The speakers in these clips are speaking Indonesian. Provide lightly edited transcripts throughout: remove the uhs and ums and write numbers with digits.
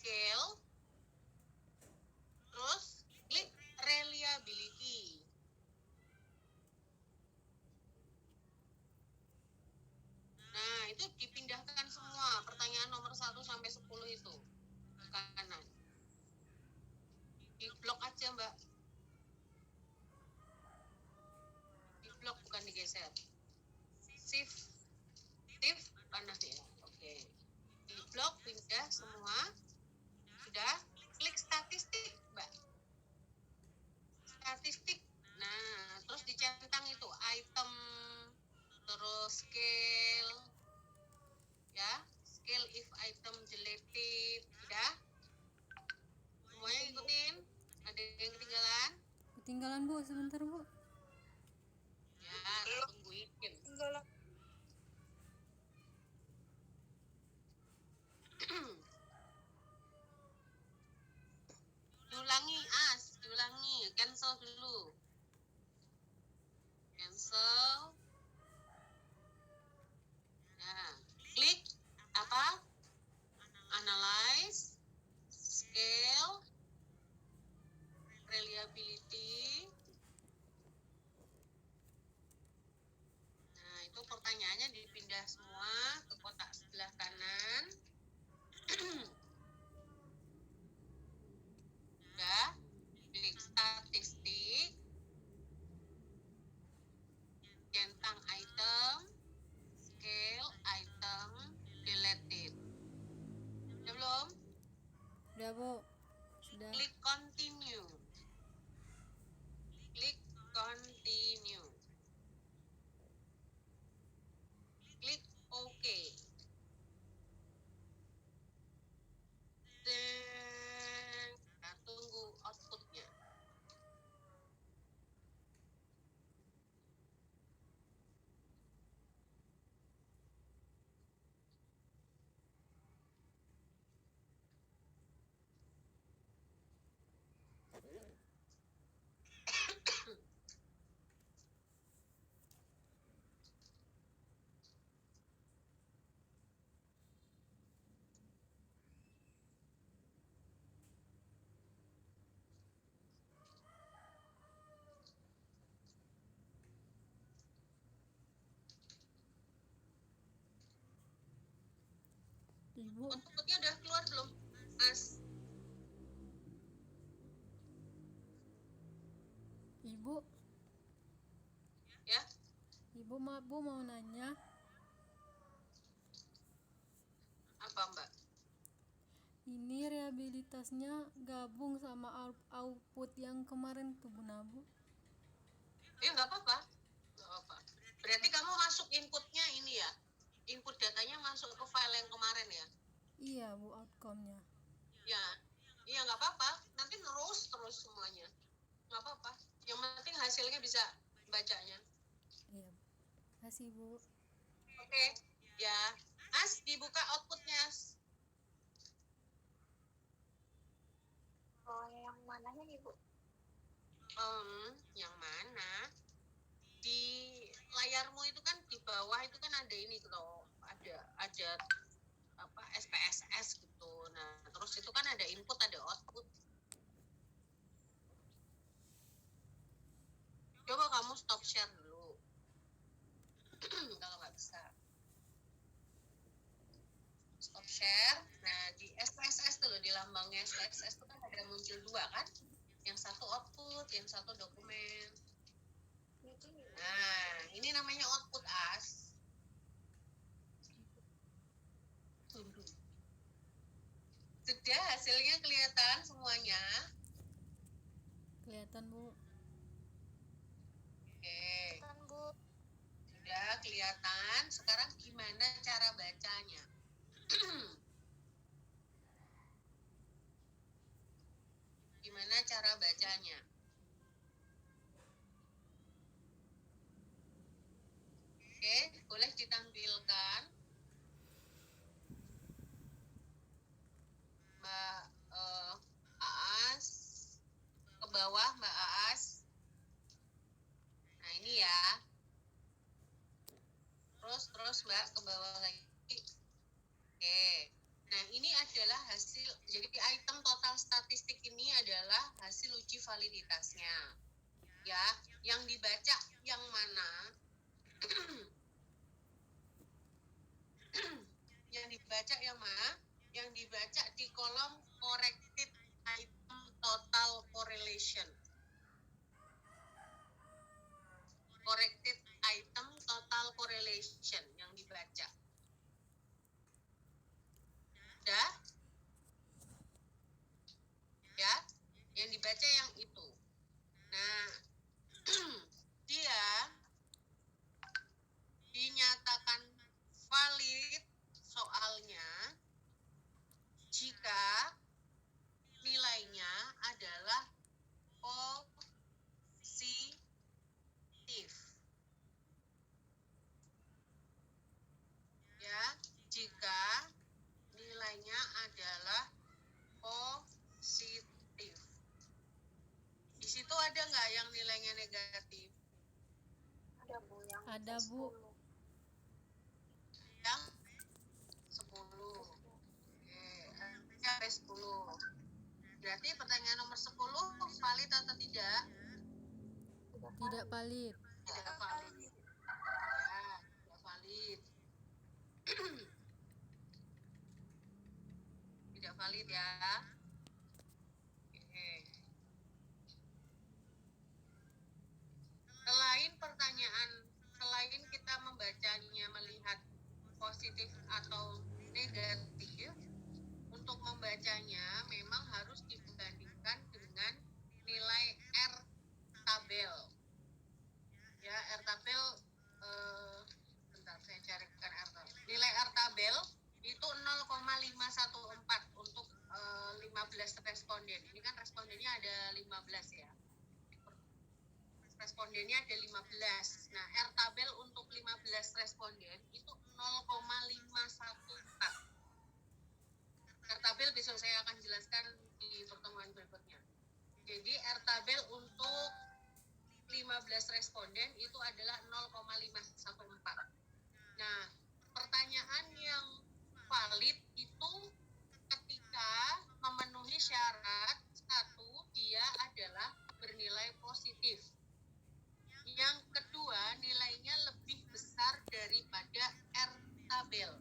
scale, terus klik reliability. Nah, itu dipindahkan semua pertanyaan nomor 1 sampai 10 itu ke kanan. Di blok aja, Mbak. Di blok, bukan digeser. Shift kanan ya. Oke. Di blok pindah semua. Sudah, klik statistik, Mbak. Statistik. Nah, terus dicentang itu item, terus scale, ya, scale if item deleted, sudah. Semuanya ikutin. Ada yang ketinggalan? Ketinggalan Bu, sebentar Bu. Ya, tungguin. Ketinggalan. diulangi, cancel dulu. Cancel. Nah, klik apa? Analyze, scale, reliability. Nah, itu pertanyaannya dipindah semua ke kotak sebelah kanan. Udah, klik statistik, centang item, scale item, deleted. Udah belum? Udah Bu. Sudah. Klik continue. Klik continue. Klik OK. Dan kita tunggu outputnya. Ibu, Outputnya udah keluar belum, Mas? Ibu, Ya, Ibu Bu mau nanya. apa Mbak? Ini rehabilitasnya gabung sama output yang kemarin tuh Bu Nabu. Ya nggak apa-apa. Nggak apa. Berarti kamu masuk inputnya ini ya? Input datanya masuk ke file yang kemarin ya? Iya Bu, outcome-nya. Ya, iya nggak apa-apa. Nanti terus semuanya. Nggak apa-apa. Yang penting hasilnya bisa bacanya. Iya. Kasih Bu. Oke, ya. As, dibuka outputnya, As. Oh, yang mananya nih, Bu? Yang mana? Di layarmu itu kan di bawah itu kan ada ini loh, ada apa SPSS gitu. Nah, terus itu kan ada input, ada output. Coba kamu stop share dulu. Kalau nggak bisa. Stop share. Nah, di SPSS tuh loh, di lambangnya SPSS itu kan ada muncul dua kan? Yang satu output, yang satu dokumen. Nah, ini namanya output, As. Sudah hasilnya kelihatan semuanya? Kelihatan Bu. Oke. Kan, Bu. Sudah kelihatan. Sekarang gimana cara bacanya? Gimana cara bacanya? Oke, boleh ditampilkan. Mbak Aas. Ke bawah Mbak Aas. Nah, ini ya. Terus Mbak ke bawah lagi. Oke. Nah, ini adalah hasil. Jadi validitasnya. Ya, yang dibaca yang mana? Yang dibaca yang mana? Yang dibaca di kolom corrected item total correlation. Corrected item total correlation yang dibaca. Udah? Ya, yang dibaca yang itu. Nah, dia dinyatakan valid soalnya jika nilainya adalah positif. Ya, jika nilainya adalah positif. Di situ ada nggak yang nilainya negatif? Ada Bu yang Ada, Bu. 10. Yang 10. Oke, sampai 10. Berarti pertanyaan nomor 10 valid atau tidak? Tidak valid. Tidak valid. Ya, tidak valid. Tidak valid ya. Oke. Selain kita membacanya melihat positif atau negatif, untuk membacanya memang harus dibandingkan dengan nilai R tabel. Ya, R tabel bentar saya carikan R tabel. Nilai R tabel itu 0,514 untuk 15 responden. Ini kan respondennya ada 15 ya. Respondennya ada 15. Nah, R tabel untuk 15 responden itu 0,514. R tabel besok saya akan jelaskan di pertemuan berikutnya. Jadi R tabel untuk 15 responden itu adalah 0,514. Nah, pertanyaan yang valid itu ketika memenuhi syarat satu, dia adalah bernilai positif. Yang kedua, nilainya lebih besar daripada R tabel.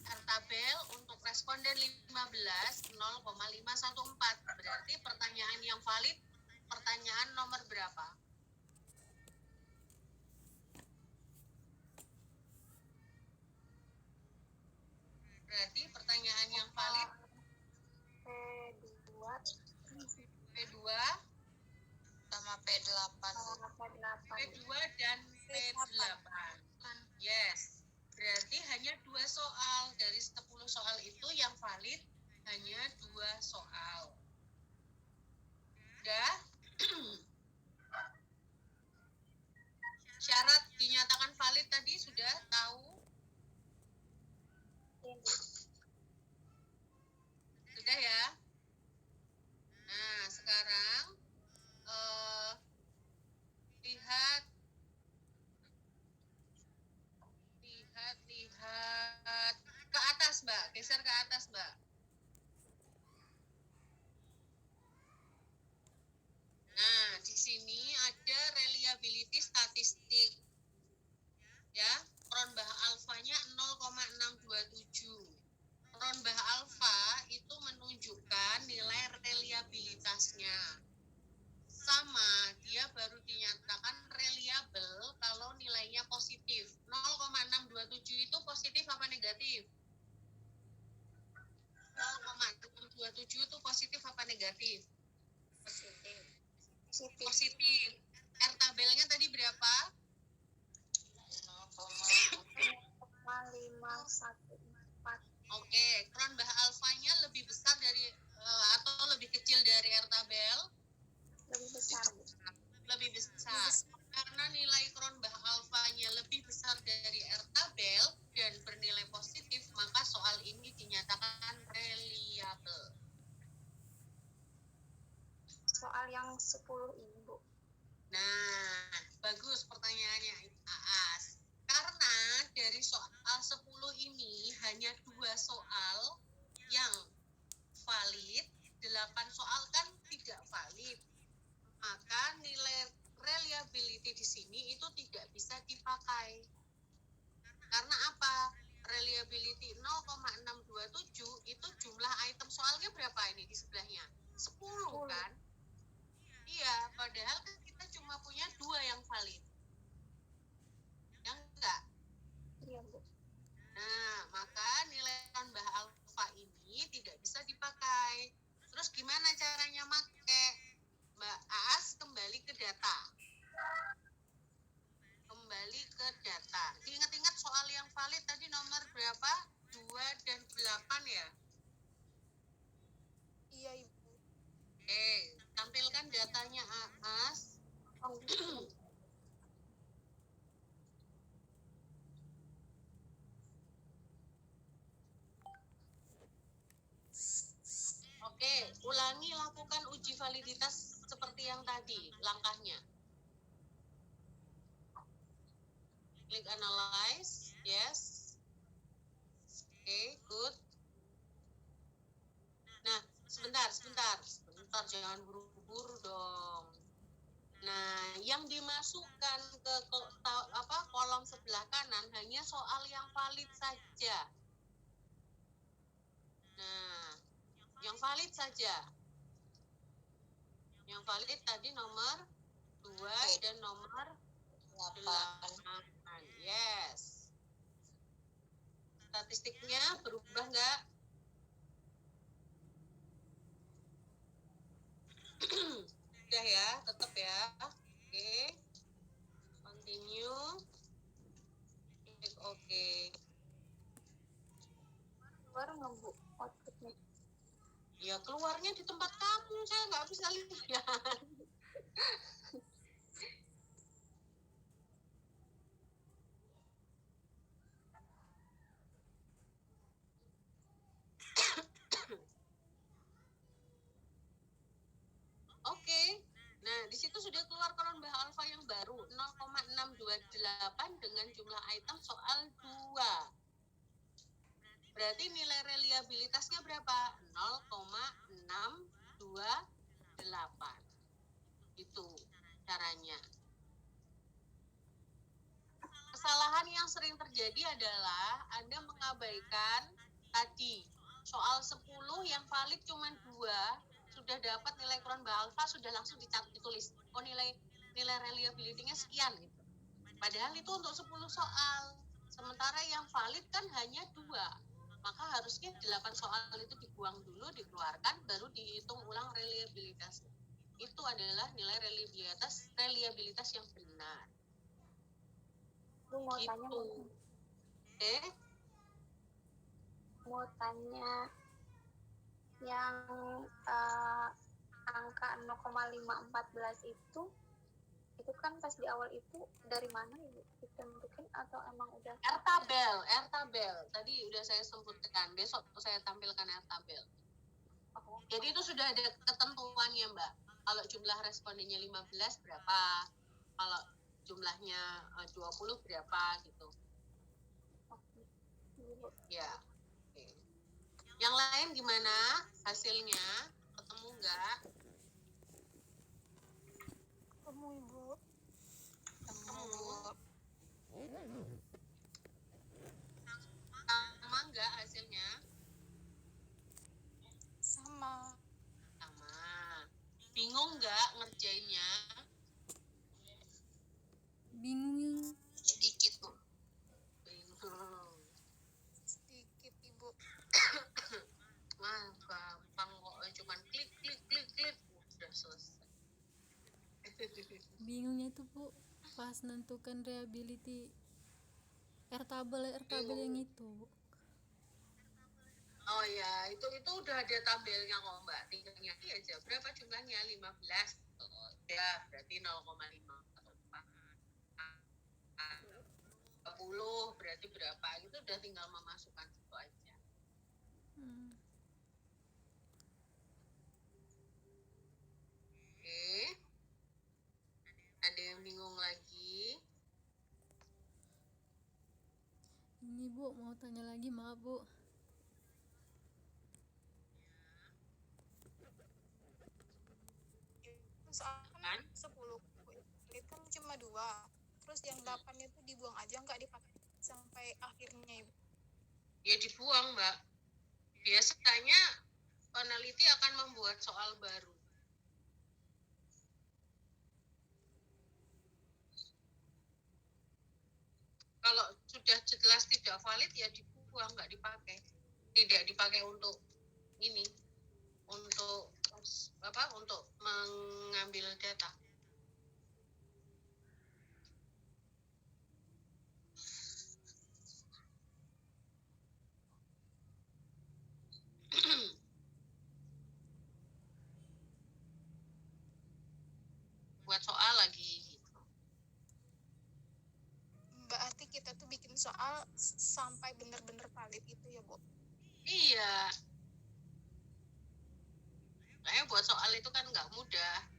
R tabel untuk responden 15 0,514. Berarti pertanyaan yang valid pertanyaan nomor berapa? Berarti pertanyaan yang valid P2 P2 sama P8. P2 dan P8. Yes. Berarti hanya 2 soal dari 10 soal itu yang valid hanya 2 soal. Udah? Syarat dinyatakan valid tadi sudah tahu? Sudah ya? Nah, sekarang lihat ke atas, Mbak. Geser ke atas, Mbak. Nah, di sini ada reliability statistik. Ya, Cronbach alfanya 0,627. Cronbach alfa itu menunjukkan nilai reliabilitasnya. Sama, dia baru dinyatakan reliable kalau nilainya positif. 0,627 itu positif apa negatif? 0,627 itu positif apa negatif? Positif. R tabelnya tadi berapa? 0,514. Oke, Cronbach alfanya lebih besar dari atau lebih kecil dari R tabel? Lebih besar. Lebih besar. Karena nilai Cronbach alfanya lebih besar dari R tabel dan bernilai positif, maka soal ini dinyatakan reliable. Soal yang 10 ini, Bu. Nah, bagus pertanyaannya, Aas. Karena dari soal 10 ini hanya 2 soal yang valid, 8 soal kan tidak valid. nilai reliability di sini itu tidak bisa dipakai. Karena apa? Reliability 0,627 itu jumlah item soalnya berapa ini di sebelahnya? 10 kan? Iya, padahal kan kita cuma punya 2 yang valid. Yang enggak? Iya, Bu. Nah, maka nilai tambah alfa ini tidak bisa dipakai. Terus gimana caranya make? Mbak Aas kembali ke data. Kembali ke data. Diingat-ingat soal yang valid tadi nomor berapa? 2 dan 8 ya? Iya, Ibu. Oke, tampilkan datanya Aas. Oh, Oke, ulangi lakukan uji validitas seperti yang tadi, langkahnya. Klik analyze, yes. Oke, good. Nah, sebentar, jangan buru-buru dong. Nah, yang dimasukkan ke kolom sebelah kanan hanya soal yang valid saja. Nah, yang valid saja. Yang valid tadi nomor 2 dan nomor 8. Yes. Statistiknya berubah nggak? Udah ya, tetap ya. Oke. Continue. Klik oke. keluar nggak, Bu, outputnya? Ya keluarnya di tempat kamu, saya nggak bisa lihat. Oke. Nah, di situ sudah keluar kolom bahan alfa yang baru 0,628 dengan jumlah item soal 2. Berarti nilai reliabilitasnya berapa? 0,628. Itu caranya. Kesalahan yang sering terjadi adalah Anda mengabaikan tadi soal 10 yang valid cuma 2, sudah dapat nilai kurang alfa, sudah langsung ditulis oh nilai reliability-nya sekian gitu. Padahal itu untuk 10 soal. Sementara yang valid kan hanya 2. Maka harusnya 8 soal itu dibuang dulu, dikeluarkan, baru dihitung ulang reliabilitas. Itu adalah nilai reliabilitas yang benar. Bu, mau Gitu. tanya, mau tanya yang angka 0,514 itu kan pas di awal itu dari mana Ibu ditentukan atau emang udah R tabel tadi udah saya sebutkan, besok saya tampilkan R tabel. Jadi itu sudah ada ketentuannya Mbak. Kalau jumlah respondennya 15 berapa, kalau jumlahnya 20 berapa gitu. Ya. Oke. Yang lain gimana hasilnya? Ketemu nggak? Ketemu, Ibu. Sama nggak hasilnya? Sama. Bingung nggak ngerjainnya? Bingung. Sedikit, Bu. Bingung. Sedikit, Ibu. Wah, gampang kok, cuman klik udah selesai. Bingungnya tuh Bu pas nentukan reliability R tabel yang itu. Oh ya, itu udah ada tabelnya kok Mbak. Tinggal nyari aja berapa jumlahnya, 15. Oh, ya, berarti 0,5 atau 40 berarti berapa? Itu udah tinggal memasukkan itu aja. Oke. Ada yang bingung lagi? Ini Bu mau tanya lagi, maaf Bu. Soalnya kan 10 cuma 2, terus yang 8 itu dibuang aja, nggak dipakai sampai akhirnya, Ibu? Ya dibuang, Mbak. Biasanya peneliti akan membuat soal baru. Kalau sudah jelas tidak valid ya dibuang, nggak dipakai. Tidak dipakai untuk ini, untuk untuk mengambil data. Buat soal lagi gitu. Berarti kita tuh bikin soal sampai benar-benar valid itu ya, Bu? Iya. Kayak buat soal itu kan nggak mudah.